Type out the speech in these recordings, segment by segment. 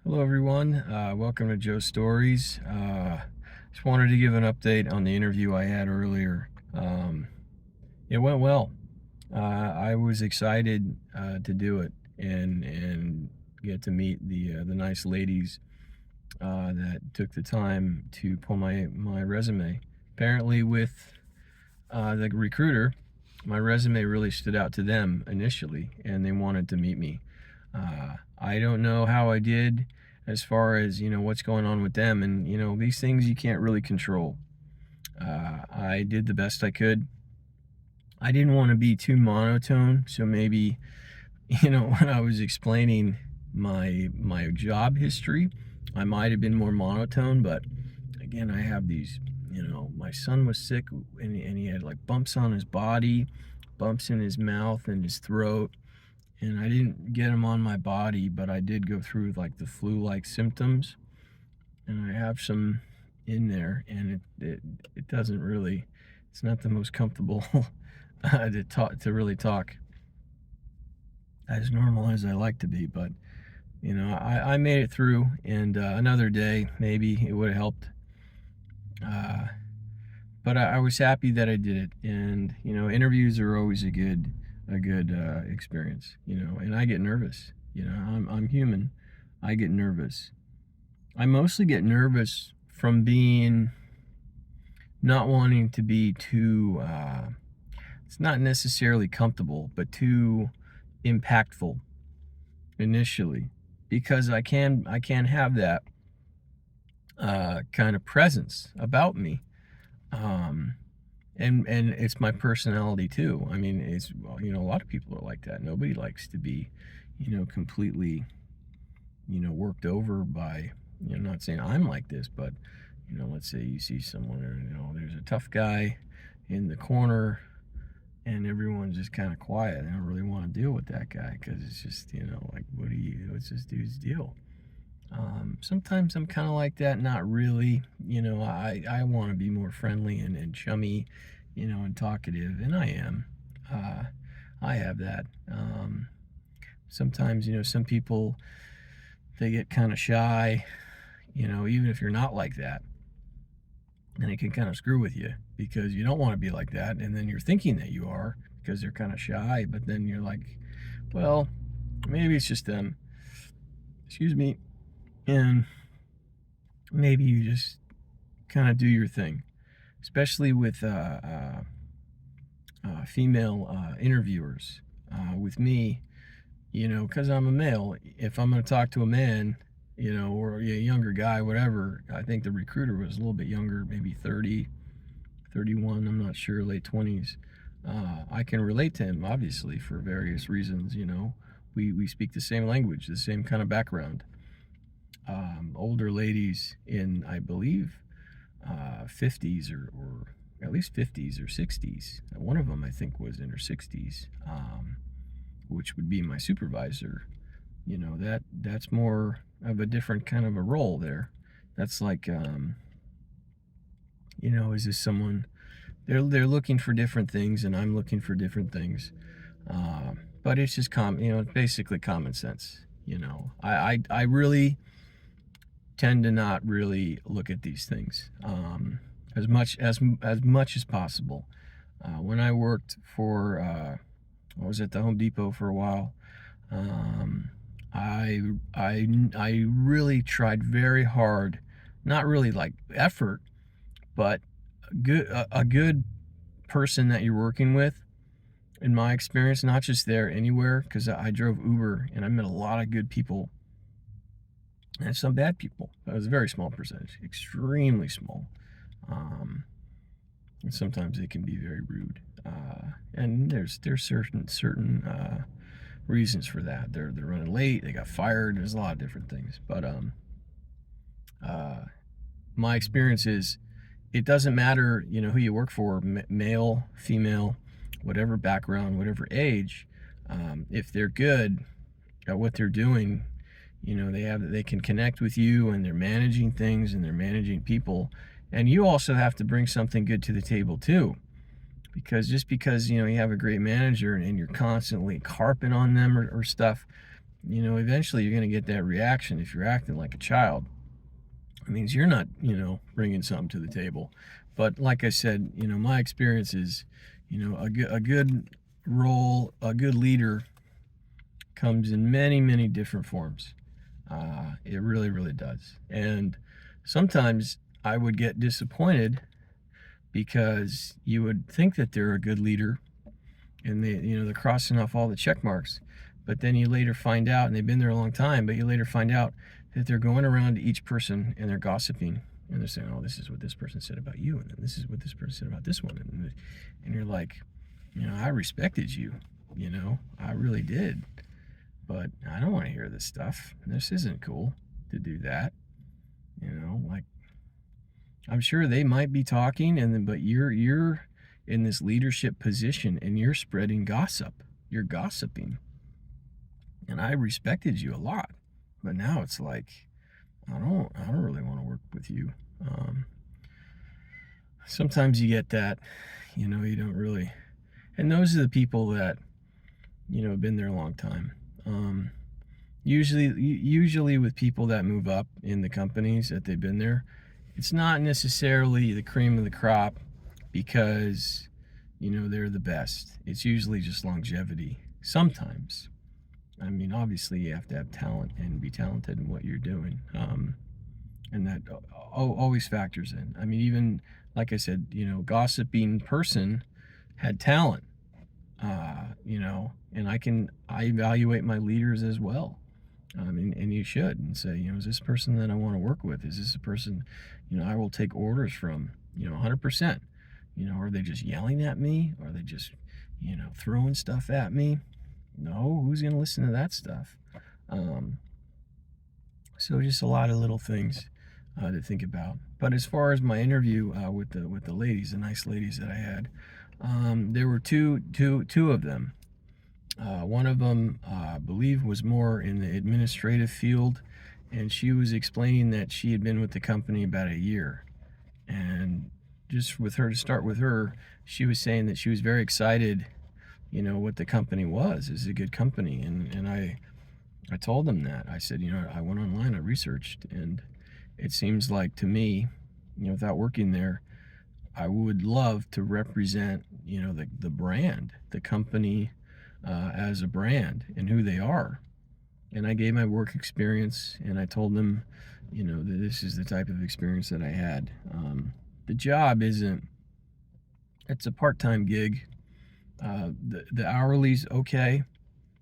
Hello everyone, welcome to Joe's Stories. Just wanted to give an update on the interview I had earlier. It went well. I was excited to do it and get to meet the nice ladies that took the time to pull my resume. Apparently, with the recruiter, my resume really stood out to them initially, and they wanted to meet me. I don't know how I did as far as what's going on with them, and these things you can't really control. I did the best I could. I didn't want to be too monotone, so maybe when I was explaining my job history, I might have been more monotone. But again, I have these. My son was sick, and he had like bumps on his body, bumps in his mouth and his throat, and I didn't get them on my body, but I did go through like the flu-like symptoms, and I have some in there, and it doesn't really, it's not the most comfortable to really talk as normal as I like to be, but I made it through, and another day maybe it would have helped. Uh, but I was happy that I did it, and interviews are always a good experience, and I get nervous. I'm human. I get nervous. I mostly get nervous from being not wanting to be too it's not necessarily comfortable, but too impactful initially, because I can have that kind of presence about me. um and it's my personality too. I mean, a lot of people are like that. Nobody likes to be completely worked over by, not saying I'm like this, but let's say you see someone, or there's a tough guy in the corner, and everyone's just kind of quiet. They don't really want to deal with that guy, because it's just like, what's this dude's deal? Sometimes I'm kind of like that, not really. I want to be more friendly and chummy, and talkative, and I am. uh, I have that. Sometimes some people, they get kind of shy, even if you're not like that, and it can kind of screw with you, because you don't want to be like that, and then you're thinking that you are, because they're kind of shy, but then you're like, well, maybe it's just them, excuse me, and maybe you just kind of do your thing, especially with female interviewers. With me, because I'm a male, if I'm going to talk to a man, or a younger guy, whatever, I think the recruiter was a little bit younger, maybe 30, 31, I'm not sure, late 20s. I can relate to him, obviously, for various reasons. We speak the same language, the same kind of background. Older ladies in, I believe, 50s, or at least 50s or 60s. One of them, I think, was in her 60s, which would be my supervisor. That's more of a different kind of a role there. That's like, is this someone, they're looking for different things, and I'm looking for different things. But it's just it's basically common sense. I really tend to not really look at these things as much as possible. When I worked for, I was at the Home Depot for a while. Um, I really tried very hard, not really like effort, but a good person that you're working with, in my experience, not just there, anywhere, because I drove Uber, and I met a lot of good people and some bad people. It was a very small percentage, extremely small. Um, and sometimes they can be very rude. And there's certain reasons for that. They're running late. They got fired. There's a lot of different things. But uh, my experience is, it doesn't matter who you work for, male, female, whatever background, whatever age. If they're good at what they're doing, they can connect with you, and they're managing things, and they're managing people, and you also have to bring something good to the table too. Because just because you have a great manager, and you're constantly carping on them, or stuff, eventually you're going to get that reaction if you're acting like a child. It means you're not, bringing something to the table. But like I said, my experience is, a good role, a good leader comes in many, many different forms. It really, really does. And sometimes I would get disappointed because you would think that they're a good leader and they're crossing off all the check marks. But then you later find out, and they've been there a long time, but you later find out that they're going around to each person and they're gossiping and they're saying, oh, this is what this person said about you, and then this is what this person said about this one. And you're like, I respected you, I really did. But I don't want to hear this stuff. This isn't cool to do that. Like, I'm sure they might be talking, but you're in this leadership position and you're spreading gossip. You're gossiping. And I respected you a lot, but now it's like I don't really want to work with you. Sometimes you get that, you don't really, and those are the people that have been there a long time. Usually with people that move up in the companies that they've been there, it's not necessarily the cream of the crop because they're the best. It's usually just longevity. Sometimes, I mean, obviously you have to have talent and be talented in what you're doing, and that always factors in. I mean, even like I said, gossiping person had talent, and I evaluate my leaders as well. And you should, and say, is this person that I want to work with? Is this a person, I will take orders from, 100%. Are they just yelling at me? Are they just, throwing stuff at me? No, who's going to listen to that stuff? So just a lot of little things to think about. But as far as my interview with the ladies, the nice ladies that I had, there were two of them. One of them, I believe, was more in the administrative field, and she was explaining that she had been with the company about a year. And just with her, to start with her, she was saying that she was very excited, what the company was. It's a good company. And I told them that. I said, I went online, I researched, and it seems like to me, without working there, I would love to represent, the brand, the company, as a brand and who they are. And I gave my work experience, and I told them, that this is the type of experience that I had. The job it's a part-time gig. The hourly's okay.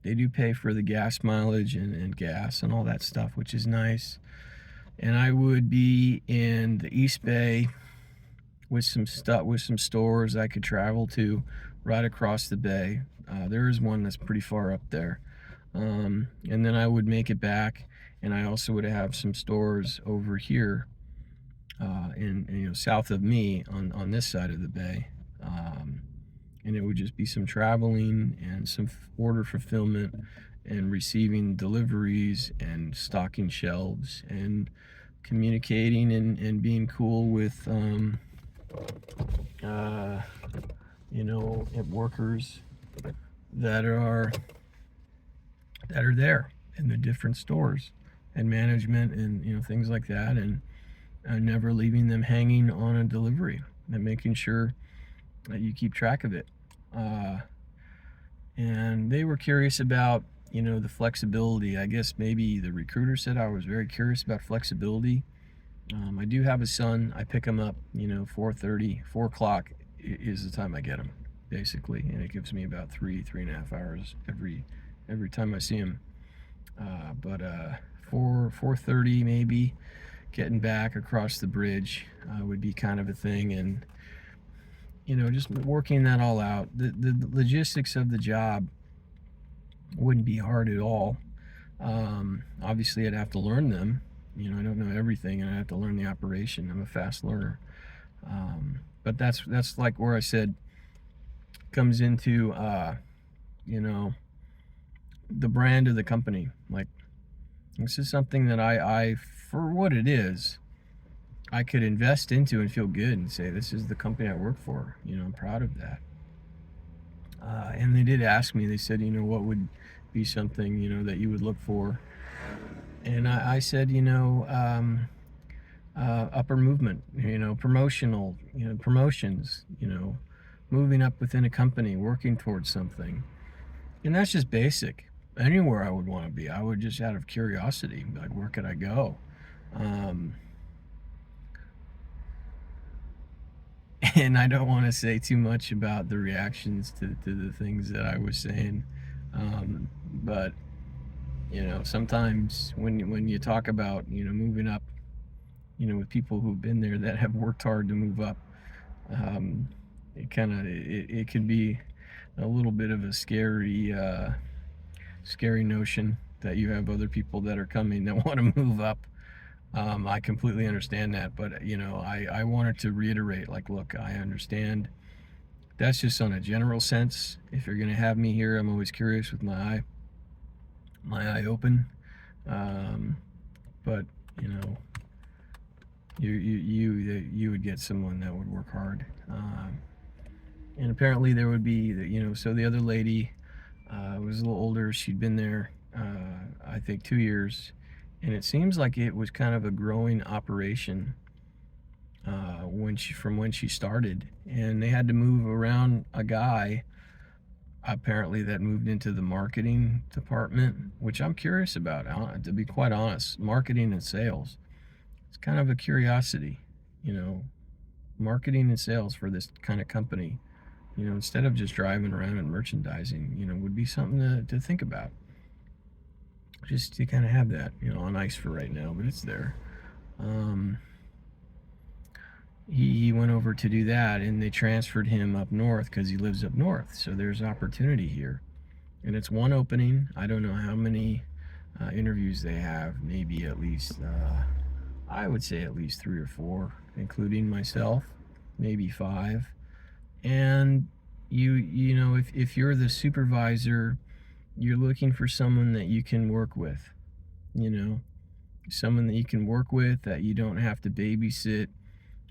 They do pay for the gas mileage and gas and all that stuff, which is nice. And I would be in the East Bay with some stores I could travel to right across the bay. There is one that's pretty far up there. And then I would make it back, and I also would have some stores over here in south of me on this side of the bay. And it would just be some traveling and some order fulfillment and receiving deliveries and stocking shelves and communicating and being cool with workers that are there in the different stores, and management and things like that, and never leaving them hanging on a delivery and making sure that you keep track of it. And they were curious about the flexibility. I guess maybe the recruiter said I was very curious about flexibility. I do have a son. I pick him up 4:30, 4 o'clock is the time I get him, basically, and it gives me about 3.5 hours every time I see him. But 4:30 maybe, getting back across the bridge would be kind of a thing, and just working that all out. The logistics of the job wouldn't be hard at all. Obviously I'd have to learn them. I don't know everything, and I have to learn the operation. I'm a fast learner. But that's like where I said comes into the brand of the company. Like, this is something that I for what it is, I could invest into and feel good and say, this is the company I work for. I'm proud of that. And they did ask me, they said, what would be something, that you would look for. And I said, upper movement, promotional, promotions, moving up within a company, working towards something. And that's just basic. Anywhere I would want to be, I would just, out of curiosity, like, where could I go? And I don't want to say too much about the reactions to the things that I was saying. But, sometimes when you talk about, moving up, with people who've been there that have worked hard to move up, it can be a little bit of a scary notion that you have other people that are coming that want to move up. I completely understand that, but I wanted to reiterate, like, look, I understand. That's just on a general sense. If you're gonna have me here, I'm always curious with my eye open. But you would get someone that would work hard. And apparently there would be, so the other lady was a little older. She'd been there, I think, 2 years. And it seems like it was kind of a growing operation from when she started. And they had to move around a guy, apparently, that moved into the marketing department, which I'm curious about, to be quite honest. Marketing and sales. It's kind of a curiosity, marketing and sales for this kind of company, instead of just driving around and merchandising, would be something to think about. Just to kind of have that, on ice for right now, but it's there. He went over to do that, and they transferred him up north because he lives up north. So there's opportunity here, and it's one opening. I don't know how many interviews they have. Maybe at least, I would say at least 3 or 4, including myself, maybe 5. And if you're the supervisor, you're looking for someone that you can work with, someone that you can work with, that you don't have to babysit,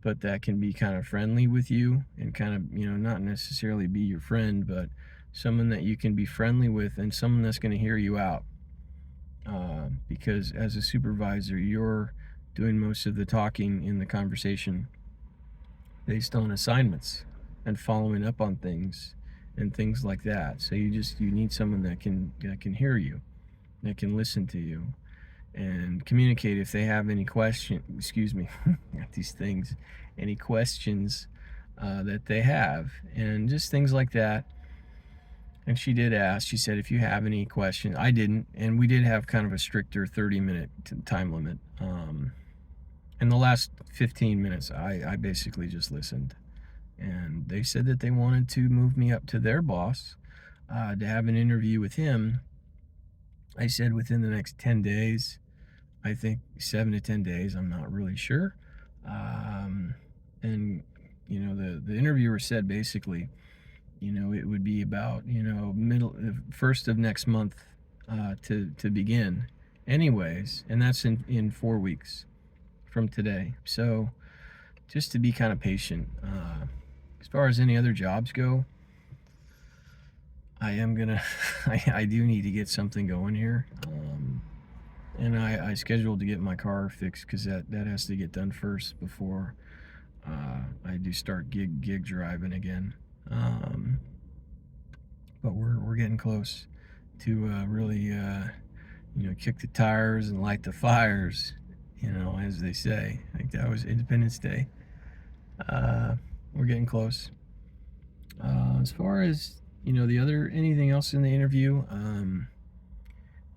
but that can be kind of friendly with you and kind of, not necessarily be your friend, but someone that you can be friendly with, and someone that's going to hear you out. Because as a supervisor, you're doing most of the talking in the conversation based on assignments and following up on things and things like that. So you need someone that can hear you, that can listen to you and communicate if they have any any questions that they have, and just things like that. And she did ask, she said, if you have any questions. I didn't, and we did have kind of a stricter 30-minute time limit. In the last 15 minutes, I basically just listened. And they said that they wanted to move me up to their boss to have an interview with him. I said within the next 10 days, I think 7 to 10 days, I'm not really sure. And, the interviewer said basically, it would be about, first of next month to begin anyways. And that's in 4 weeks from today. So just to be kind of patient. As far as any other jobs go, I do need to get something going here. And I scheduled to get my car fixed because that has to get done first before I do start gig driving again. But we're getting close to really kick the tires and light the fires, as they say. I think that was Independence Day. We're getting close. As far as anything else in the interview,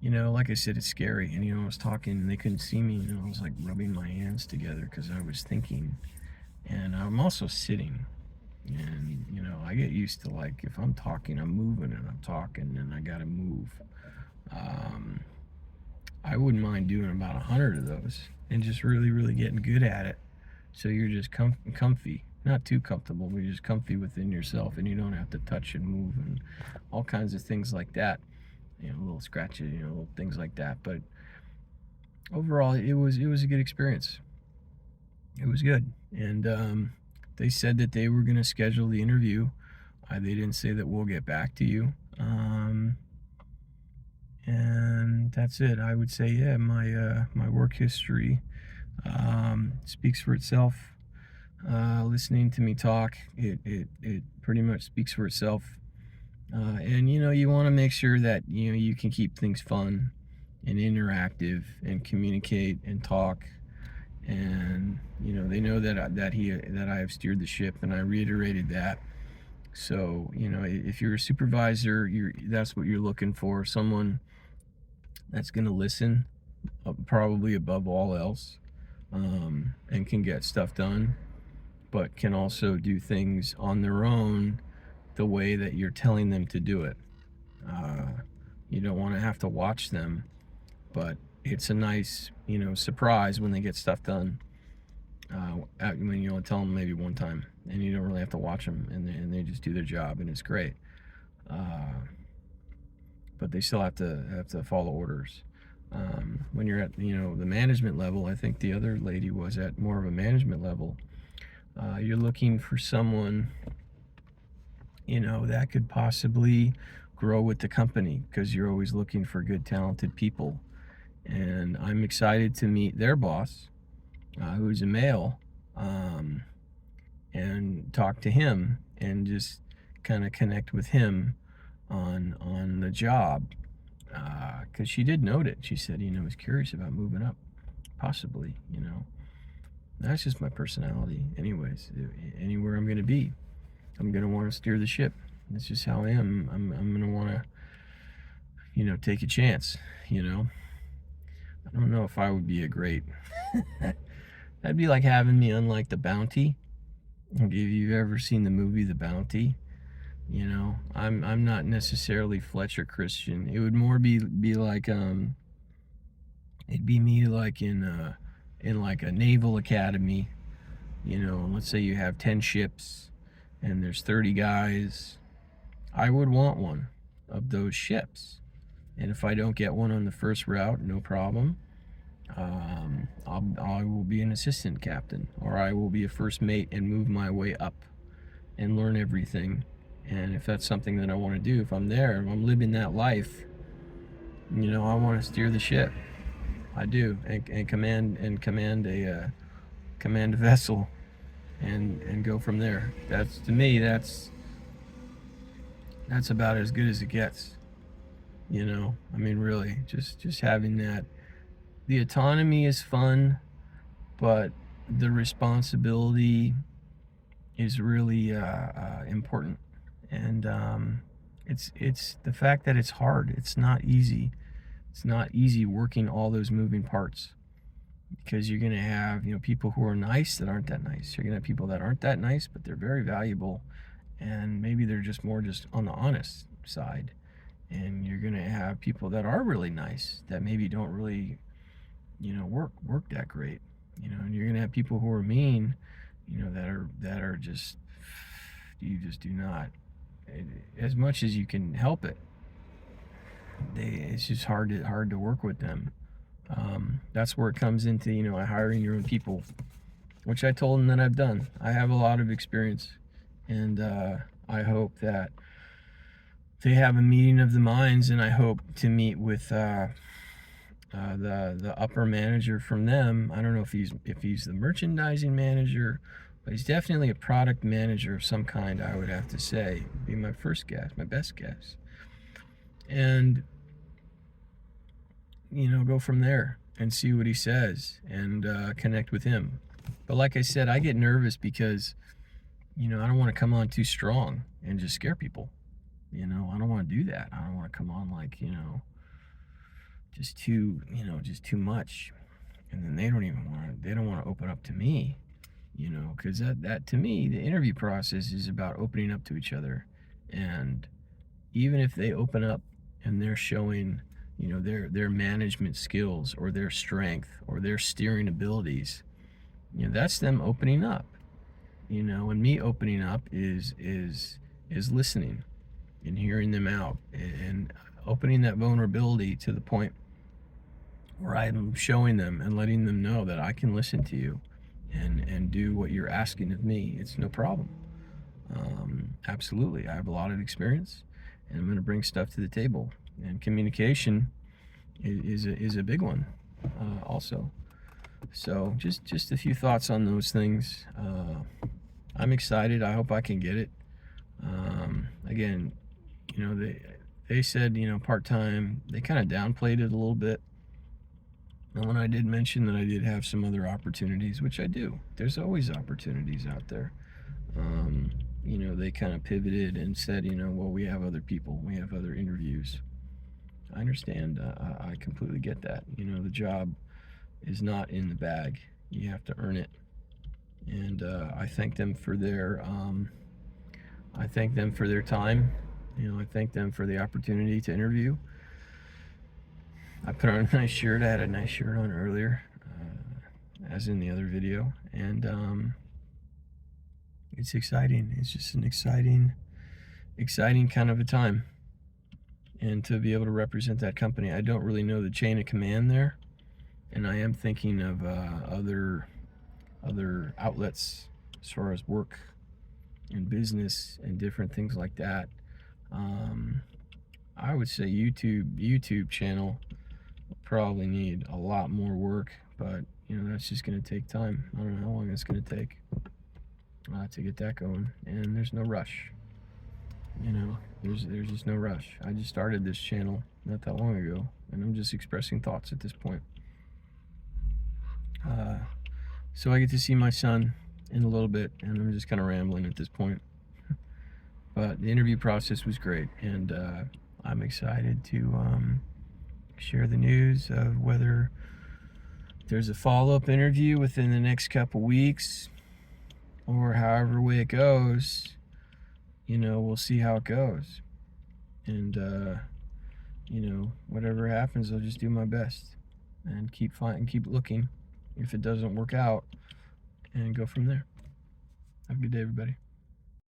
like I said, it's scary. And I was talking and they couldn't see me, I was like rubbing my hands together because I was thinking. And I'm also sitting, and I get used to, like, if I'm talking, I'm moving, and I'm talking and I gotta move. I wouldn't mind doing about 100 of those and just really, really getting good at it. So you're just comfy, not too comfortable, but you're just comfy within yourself, and you don't have to touch and move and all kinds of things like that. Little scratches, little things like that. But overall, it was a good experience. It was good. And they said that they were going to schedule the interview. They didn't say that we'll get back to you. And that's it. I would say, yeah, my work history speaks for itself. Listening to me talk, it pretty much speaks for itself. And you want to make sure that you can keep things fun and interactive and communicate and talk. And they know that I have steered the ship, and I reiterated that. So if you're a supervisor, that's what you're looking for, someone that's going to listen, probably above all else, and can get stuff done, but can also do things on their own the way that you're telling them to do it. You don't want to have to watch them, but it's a nice, surprise when they get stuff done. When you only tell them maybe one time, and you don't really have to watch them, and they just do their job, and it's great. But they still have to follow orders. When you're at the management level, I think the other lady was at more of a management level. You're looking for someone that could possibly grow with the company, because you're always looking for good, talented people. And I'm excited to meet their boss, who's a male, and talk to him and just kind of connect with him on the job, because she did note it. She said, was curious about moving up, possibly. That's just my personality. Anyways, anywhere I'm going to be, I'm going to want to steer the ship. That's just how I am. I'm going to want to, take a chance. I don't know if I would be a great. That'd be like having me on like The Bounty. Have you ever seen the movie The Bounty? I'm not necessarily Fletcher Christian. It would more be like it'd be me like in like a naval academy. Let's say you have 10 ships and there's 30 guys. I would want one of those ships. And if I don't get one on the first route, no problem. I will be an assistant captain, or I will be a first mate and move my way up and learn everything. And if that's something that I want to do, if I'm there, if I'm living that life, I want to steer the ship. I do, and command a vessel, and go from there. That's, to me, that's about as good as it gets. Really, just having that. The autonomy is fun, but the responsibility is really important. And it's the fact that it's hard. It's not easy. It's not easy working all those moving parts, because you're going to have people who are nice that aren't that nice. You're going to have people that aren't that nice, but they're very valuable, and maybe they're just more just on the honest side. And you're going to have people that are really nice that maybe don't really work that great. And you're going to have people who are mean, that are just, you just do not, as much as you can help it, it's just hard to work with them. That's where it comes into hiring your own people, which I told them that I've done. I have a lot of experience, and I hope that they have a meeting of the minds, and I hope to meet with the upper manager from them. I don't know if he's the merchandising manager, but he's definitely a product manager of some kind, I would have to say. Be my first guess, my best guess. And go from there and see what he says, and connect with him. But like I said, I get nervous because I don't want to come on too strong and just scare people. I don't want to do that. I don't want to come on like just too much, and then they don't want to open up to me, because that to me, the interview process is about opening up to each other. And even if they open up and they're showing their management skills, or their strength, or their steering abilities, that's them opening up. And me opening up is listening and hearing them out, and opening that vulnerability to the point where I'm showing them and letting them know that I can listen to you and do what you're asking of me. It's no problem. Absolutely. I have a lot of experience, and I'm going to bring stuff to the table. And communication is a big one, also. So just a few thoughts on those things. I'm excited. I hope I can get it. Again, they said, part-time. They kind of downplayed it a little bit. And when I did mention that I did have some other opportunities, which I do, there's always opportunities out there. They kind of pivoted and said, well, we have other people, we have other interviews. I understand. I completely get that. The job is not in the bag. You have to earn it. And I thank them for their time. I thank them for the opportunity to interview. I put on a nice shirt. I had a nice shirt on earlier, as in the other video. And it's exciting. It's just an exciting kind of a time. And to be able to represent that company, I don't really know the chain of command there. And I am thinking of other outlets as far as work and business and different things like that. I would say YouTube channel will probably need a lot more work, but that's just going to take time. I don't know how long it's going to take to get that going, and there's no rush. There's just no rush. I just started this channel not that long ago, and I'm just expressing thoughts at this point. So I get to see my son in a little bit, and I'm just kind of rambling at this point. But the interview process was great, and I'm excited to share the news of whether there's a follow-up interview within the next couple weeks, or however way it goes. We'll see how it goes. And whatever happens, I'll just do my best and keep looking if it doesn't work out, and go from there. Have a good day, everybody.